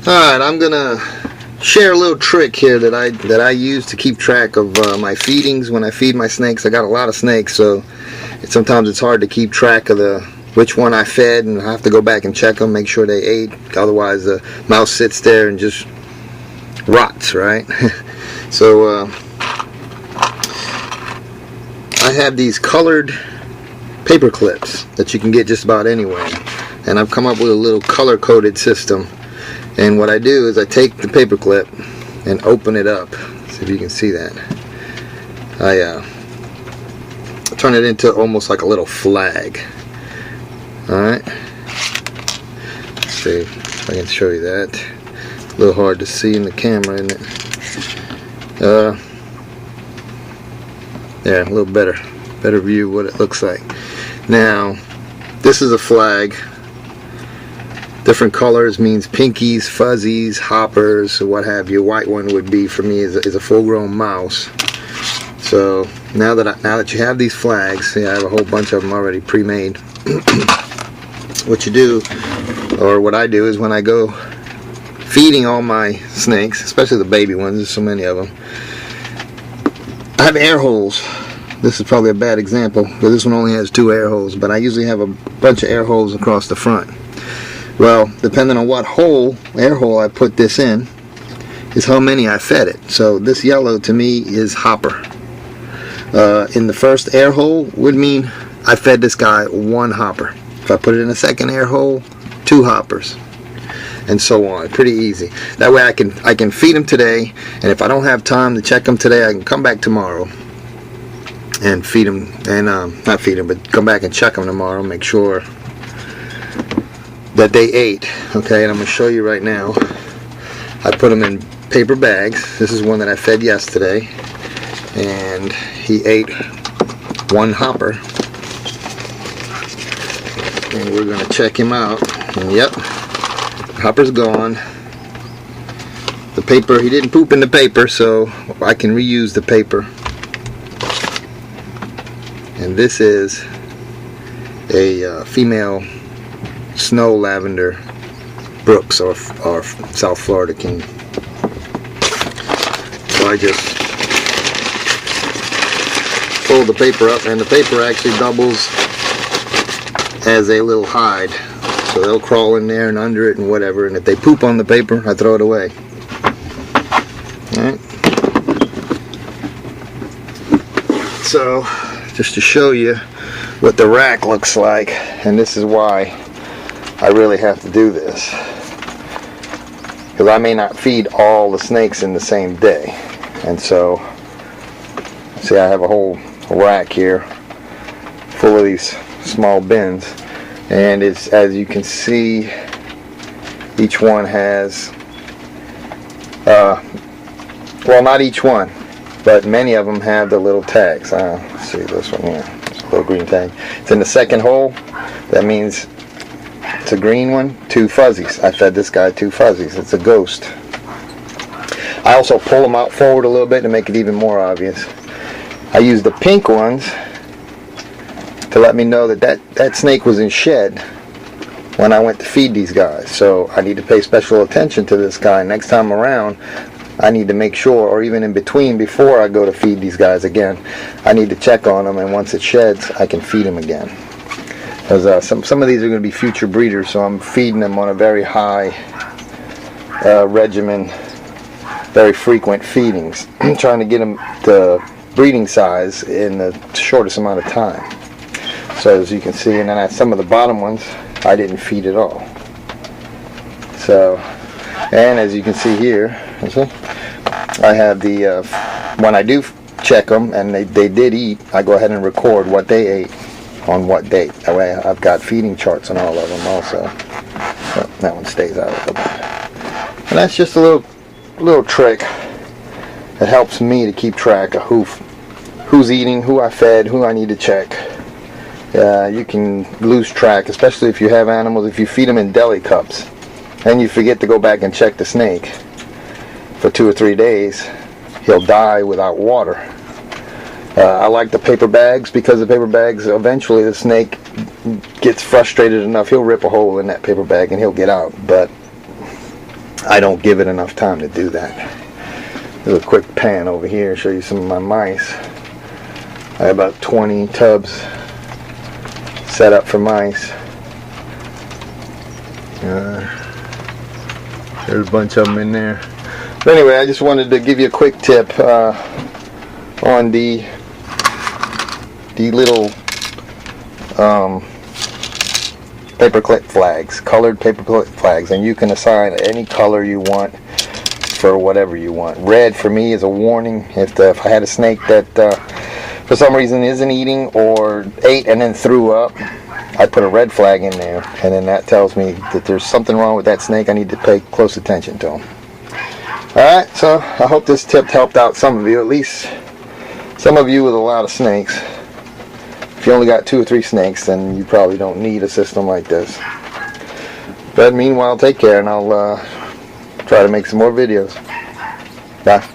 Alright, I'm gonna share a little trick here that I use to keep track of my feedings when I feed my snakes. I got a lot of snakes, so sometimes it's hard to keep track of which one I fed, and I have to go back and check them, make sure they ate. Otherwise the mouse sits there and just rots, right? So I have these colored paper clips that you can get just about anywhere, and I've come up with a little color-coded system. And what I do is I take the paper clip and open it up. See if you can see that. I turn it into almost like a little flag. Alright. Let's see if I can show you that. A little hard to see in the camera, isn't it? Yeah, a little better view of what it looks like. Now, this is a flag. Different colors means pinkies, fuzzies, hoppers, or what have you. White one would be, for me, is a full-grown mouse. So now that you have these flags, see, I have a whole bunch of them already pre-made. What you do, or what I do, is when I go feeding all my snakes, especially the baby ones, there's so many of them, I have air holes. This is probably a bad example because this one only has 2 air holes, but I usually have a bunch of air holes across the front. Well, depending on what air hole I put this in, is how many I fed it. So this yellow to me is hopper. In the first air hole would mean I fed this guy 1 hopper. If I put it in a second air hole, 2 hoppers, and so on. Pretty easy. That way I can feed them today, and if I don't have time to check them today, I can come back tomorrow and feed them, and not feed them, but come back and check them tomorrow, make sure that they ate. Okay, and I'm going to show you right now. I put them in paper bags. This is one that I fed yesterday, and he ate 1 hopper. And we're going to check him out. And yep, hopper's gone. The paper, he didn't poop in the paper, so I can reuse the paper. And this is a female snow lavender Brooks or South Florida King. So I just fold the paper up, and the paper actually doubles as a little hide. So they'll crawl in there and under it and whatever, and if they poop on the paper, I throw it away. Alright. So, just to show you what the rack looks like, and this is why I really have to do this, because I may not feed all the snakes in the same day. And so, see, I have a whole rack here full of these small bins, and it's, as you can see, each one has well, not each one, but many of them have the little tags. Let's see this one here, it's a little green tag. It's in the second hole. That means it's a green one. 2 fuzzies. I fed this guy 2 fuzzies. It's a ghost. I also pull them out forward a little bit to make it even more obvious. I use the pink ones to let me know that snake was in shed when I went to feed these guys. So I need to pay special attention to this guy. Next time around, I need to make sure, or even in between, before I go to feed these guys again, I need to check on them, and once it sheds, I can feed them again. Because some of these are going to be future breeders, so I'm feeding them on a very high regimen, very frequent feedings. I'm trying to get them to breeding size in the shortest amount of time. So as you can see, and then some of the bottom ones, I didn't feed at all. So, and as you can see here, I have the, when I do check them and they did eat, I go ahead and record what they ate on what date. That way I've got feeding charts on all of them also. Oh, that one stays out a little bit. And that's just a little trick that helps me to keep track of who's eating, who I fed, who I need to check. You can lose track, especially if you have animals, if you feed them in deli cups and you forget to go back and check the snake for 2 or 3 days, he'll die without water. I like the paper bags, because the paper bags, eventually the snake gets frustrated enough, he'll rip a hole in that paper bag and he'll get out. But I don't give it enough time to do that. There's a quick pan over here to show you some of my mice. I have about 20 tubs set up for mice. There's a bunch of them in there. But anyway, I just wanted to give you a quick tip on the little paperclip flags, colored paperclip flags, and you can assign any color you want for whatever you want. Red for me is a warning. If I had a snake that for some reason isn't eating or ate and then threw up, I put a red flag in there, and then that tells me that there's something wrong with that snake. I need to pay close attention to him. Alright, so I hope this tip helped out some of you, at least some of you with a lot of snakes. If you only got 2 or 3 snakes, then you probably don't need a system like this. But meanwhile, take care, and I'll try to make some more videos. Bye.